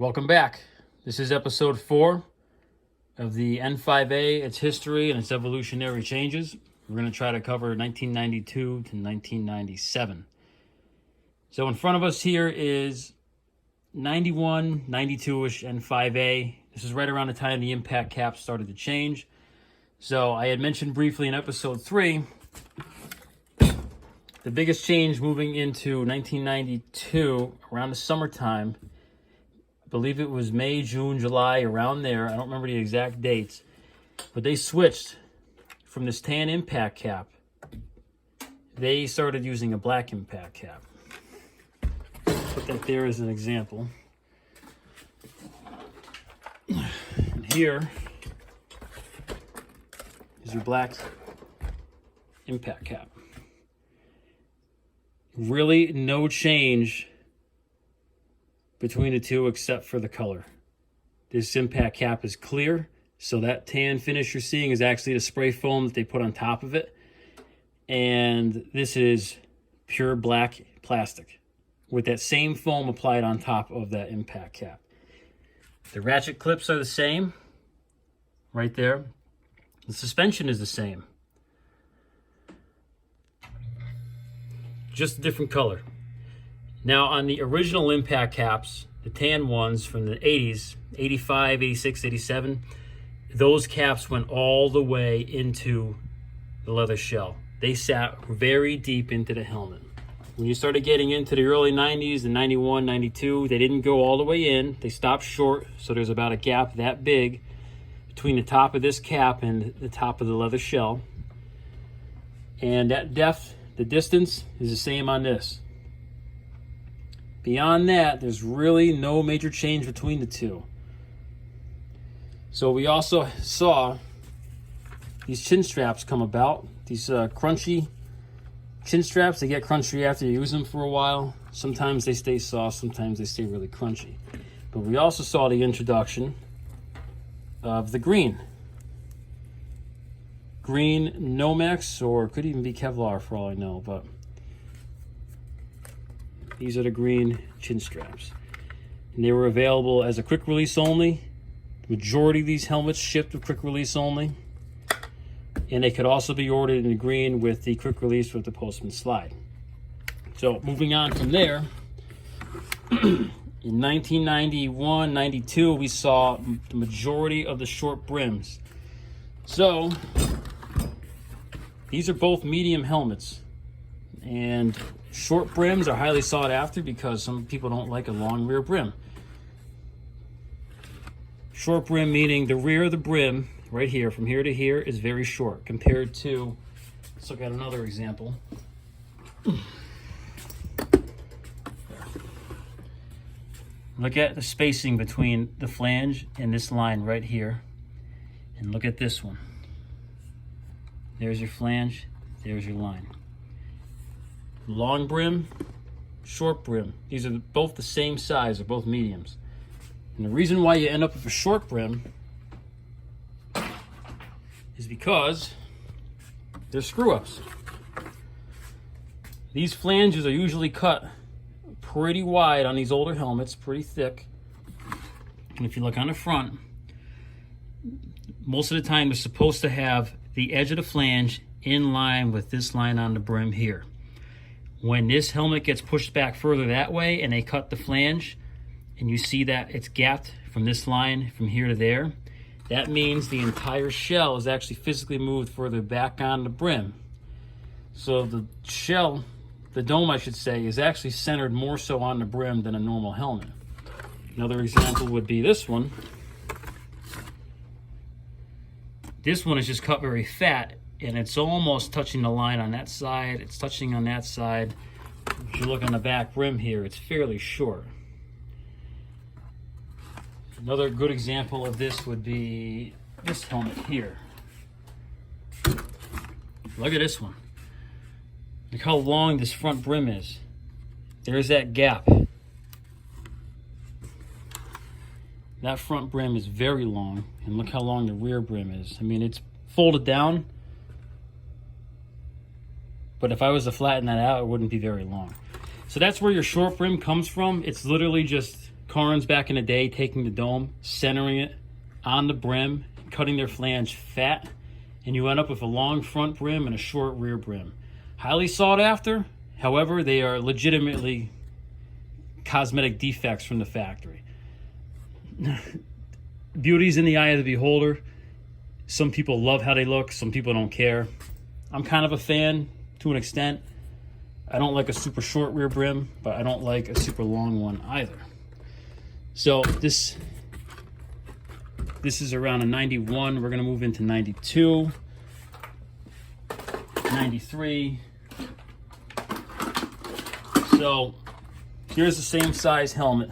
Welcome back. This is episode 4 of the N5A, its history and its evolutionary changes. We're going to try to cover 1992 to 1997. So in front of us here is 91, 92-ish N5A. This is right around the time the impact caps started to change. So I had mentioned briefly in episode 3, the biggest change moving into 1992, around the summertime, I believe it was May, June, July, around there. I don't remember the exact dates. But they switched from this tan impact cap. They started using a black impact cap. Put that there as an example. And here is your black impact cap. Really no change between the two except for the color. This impact cap is clear, so that tan finish you're seeing is actually the spray foam that they put on top of it. And this is pure black plastic with that same foam applied on top of that impact cap. The ratchet clips are the same, right there. The suspension is the same. Just a different color. Now, on the original impact caps, the tan ones from the 80s, 85, 86, 87, those caps went all the way into the leather shell. They sat very deep into the helmet. When you started getting into the early 90s, the 91, 92, they didn't go all the way in. They stopped short, so there's about a gap that big between the top of this cap and the top of the leather shell. And that depth, the distance, is the same on this. Beyond that, there's really no major change between the two. So we also saw these chin straps come about. These crunchy chin straps, they get crunchy after you use them for a while. Sometimes they stay soft, sometimes they stay really crunchy. But we also saw the introduction of the green Nomex, or it could even be Kevlar for all I know, but these are the green chin straps. And they were available as a quick release only. The majority of these helmets shipped with quick release only. And they could also be ordered in green with the quick release with the Postman slide. So moving on from there, in 1991, 92, we saw the majority of the short brims. So these are both medium helmets. And short brims are highly sought after because some people don't like a long rear brim. Short brim meaning the rear of the brim, right here, from here to here, is very short compared to, let's look at another example. Look at the spacing between the flange and this line right here. And look at this one. There's your flange, there's your line. Long brim, short brim. These are both the same size, they're both mediums. And the reason why you end up with a short brim is because they're screw-ups. These flanges are usually cut pretty wide on these older helmets, pretty thick. And if you look on the front, most of the time they're supposed to have the edge of the flange in line with this line on the brim here. When this helmet gets pushed back further that way and they cut the flange and you see that it's gapped from this line from here to there, that means the entire shell is actually physically moved further back on the brim. So the shell, the dome I should say, is actually centered more so on the brim than a normal helmet. Another example would be this one. This one is just cut very fat, and it's almost touching the line on that side. It's touching on that side. If you look on the back rim here, it's fairly short. Another good example of this would be this helmet here. Look at this one. Look how long this front brim is. There's that gap. That front brim is very long, and look how long the rear brim is. I mean, it's folded down, but if I was to flatten that out, it wouldn't be very long. So that's where your short brim comes from. It's literally just Carnes back in the day taking the dome, centering it on the brim, cutting their flange fat, and you end up with a long front brim and a short rear brim. Highly sought after, however, they are legitimately cosmetic defects from the factory. Beauty's in the eye of the beholder. Some people love how they look, some people don't care. I'm kind of a fan to an extent. I don't like a super short rear brim, but I don't like a super long one either. So this is around a 91. We're going to move into 92, 93. So here's the same size helmet.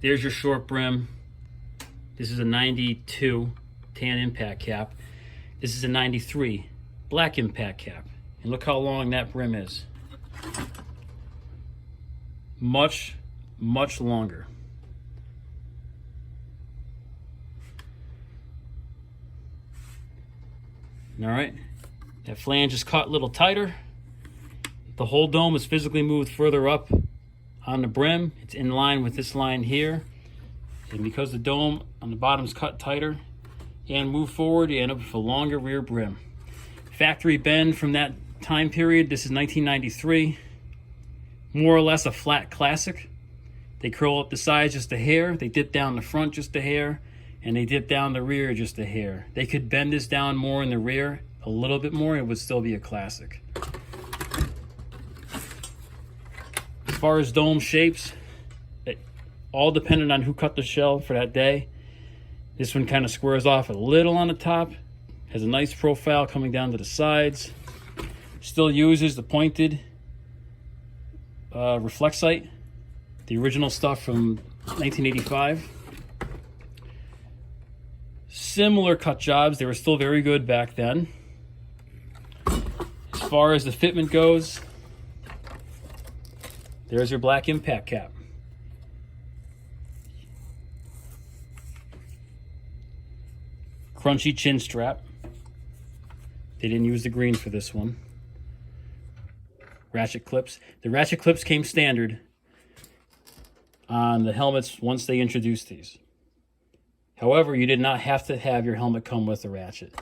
There's your short brim. This is a 92 tan impact cap. This is a 93 black impact cap. And look how long that brim is. Much, much longer. All right, that flange is cut a little tighter. The whole dome is physically moved further up on the brim. It's in line with this line here. And because the dome on the bottom is cut tighter and move forward, you end up with a longer rear brim. Factory bend from that time period, this is 1993. More or less a flat classic. They curl up the sides just a hair, they dip down the front just a hair, and they dip down the rear just a hair. They could bend this down more in the rear, a little bit more, it would still be a classic. As far as dome shapes, it all depended on who cut the shell for that day. This one kind of squares off a little on the top, has a nice profile coming down to the sides. Still uses the pointed Reflexite, the original stuff from 1985. Similar cut jobs, they were still very good back then. As far as the fitment goes, there's your black impact cap. Crunchy chin strap. They didn't use the green for this one. Ratchet clips. The ratchet clips came standard on the helmets once they introduced these. However, you did not have to have your helmet come with a ratchet.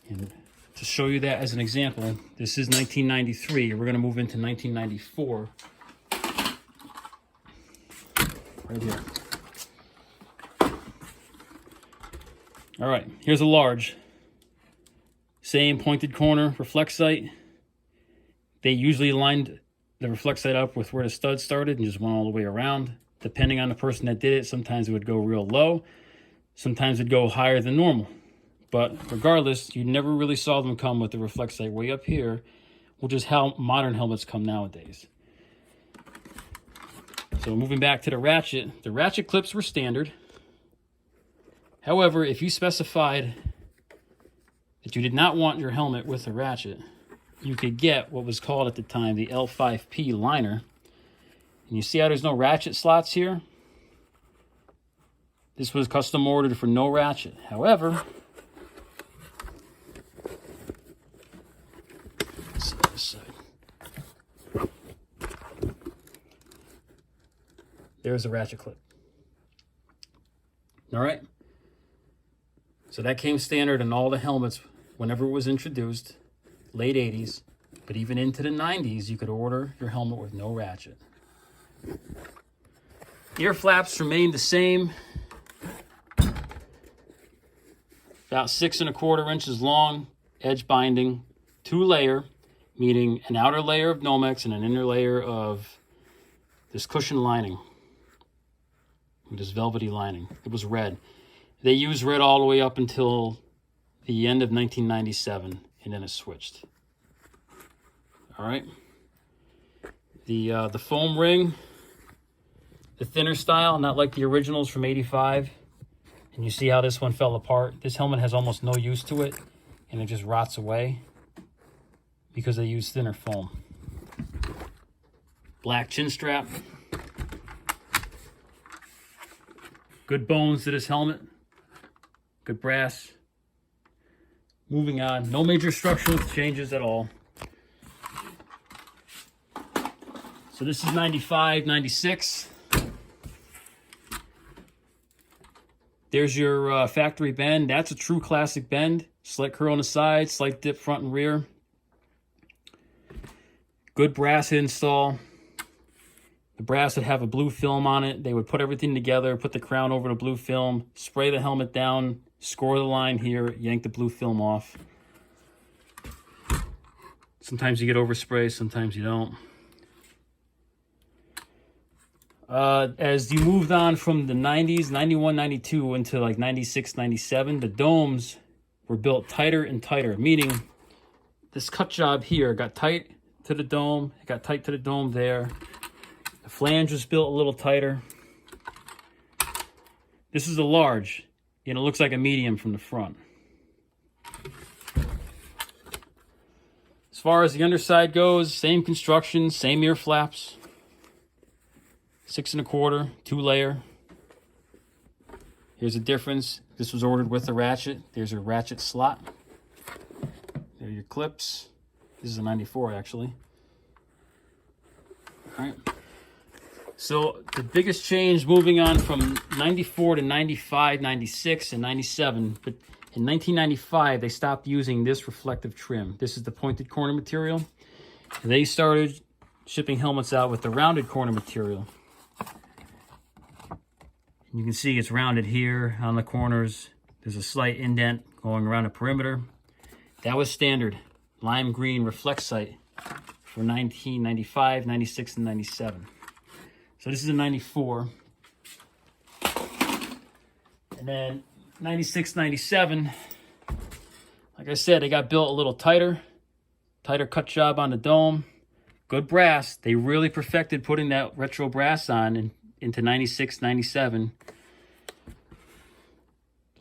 And to show you that as an example, this is 1993. We're going to move into 1994. Right here. All right, here's a large. Same pointed corner Reflexite. They usually lined the Reflexite up with where the stud started and just went all the way around. Depending on the person that did it, sometimes it would go real low. Sometimes it'd go higher than normal. But regardless, you never really saw them come with the Reflexite way up here, which is how modern helmets come nowadays. So moving back to the ratchet clips were standard. However, if you specified that you did not want your helmet with a ratchet, you could get what was called at the time the L5P liner. And you see how there's no ratchet slots here? This was custom ordered for no ratchet. However, let's see this side. There's a ratchet clip. All right. So that came standard in all the helmets whenever it was introduced, late 80s, but even into the 90s, you could order your helmet with no ratchet. Ear flaps remained the same. About 6 1/4 inches long, edge binding, 2-layer, meaning an outer layer of Nomex and an inner layer of this cushion lining, this velvety lining. It was red. They used red all the way up until the end of 1997, and then it switched. All right. The foam ring, the thinner style, not like the originals from 85. And you see how this one fell apart. This helmet has almost no use to it, and it just rots away because they use thinner foam. Black chin strap. Good bones to this helmet. Good brass. Moving on. No major structural changes at all. So this is 95, 96. There's your factory bend. That's a true classic bend. Slight curl on the side, slight dip front and rear. Good brass install. The brass would have a blue film on it. They would put everything together, put the crown over the blue film, spray the helmet down, score the line here, yank the blue film off. Sometimes you get overspray, sometimes you don't. As you moved on from the 90s, 91, 92 into like 96, 97, the domes were built tighter and tighter, meaning this cut job here got tight to the dome, it got tight to the dome there. The flange was built a little tighter. This is a large, and it looks like a medium from the front. As far as the underside goes, same construction, same ear flaps. 6 1/4, 2-layer. Here's a difference. This was ordered with the ratchet. There's your ratchet slot. There are your clips. This is a 94 actually. All right. So the biggest change moving on from 94 to 95, 96, and 97, but in 1995 they stopped using this reflective trim. This is the pointed corner material. They started shipping helmets out with the rounded corner material. You can see it's rounded here on the corners. There's a slight indent going around the perimeter. That was standard lime green Reflexite for 1995, 96, and 97. So this is a 94. And then 96, 97, like I said, they got built a little tighter cut job on the dome. Good brass. They really perfected putting that retro brass on into 96, 97.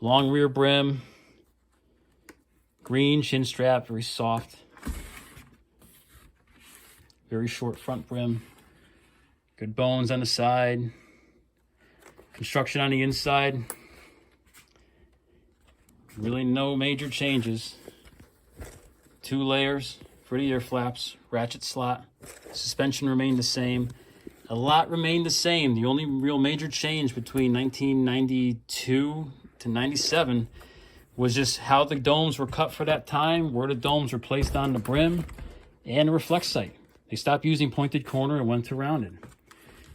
Long rear brim. Green chin strap, very soft. Very short front brim. Good bones on the side. Construction on the inside. Really no major changes. 2 layers for the ear flaps. Ratchet slot. Suspension remained the same. A lot remained the same. The only real major change between 1992 to 97 was just how the domes were cut for that time, where the domes were placed on the brim, and the Reflexite. They stopped using pointed corner and went to rounded.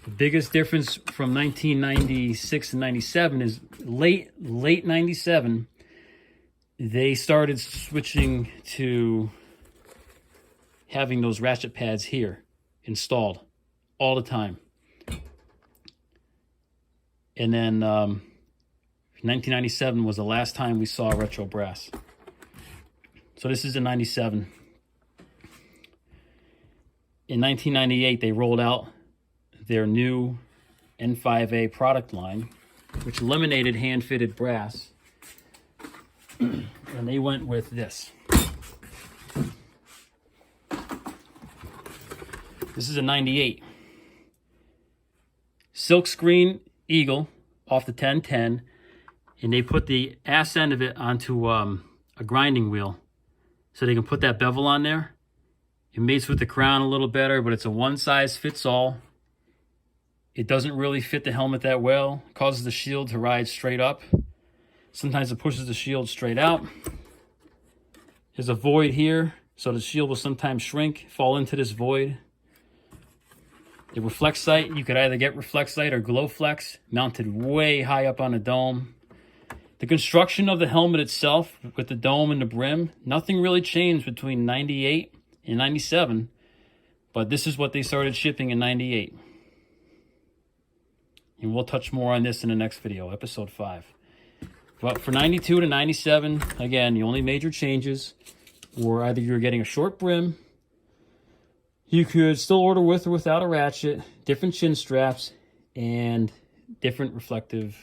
The biggest difference from 1996 and 97 is late 97, they started switching to having those ratchet pads here installed all the time. And then 1997 was the last time we saw retro brass. So this is a 97. In 1998, they rolled out their new N5A product line, which eliminated hand-fitted brass. And they went with this. This is a 98. Silkscreen Eagle off the 1010, and they put the ass end of it onto a grinding wheel so they can put that bevel on there. It mates with the crown a little better, but it's a one-size-fits-all. It doesn't really fit the helmet that well. It causes the shield to ride straight up. Sometimes it pushes the shield straight out. There's a void here, so the shield will sometimes shrink, fall into this void. The Reflexite, you could either get Reflexite or Glowflex, mounted way high up on the dome. The construction of the helmet itself, with the dome and the brim, nothing really changed between 98 and 97, but this is what they started shipping in 98. And we'll touch more on this in the next video, episode 5. But for 92 to 97, again, the only major changes were either you're getting a short brim, you could still order with or without a ratchet, different chin straps, and different reflective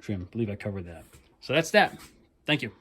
trim. I believe I covered that. So that's that. Thank you.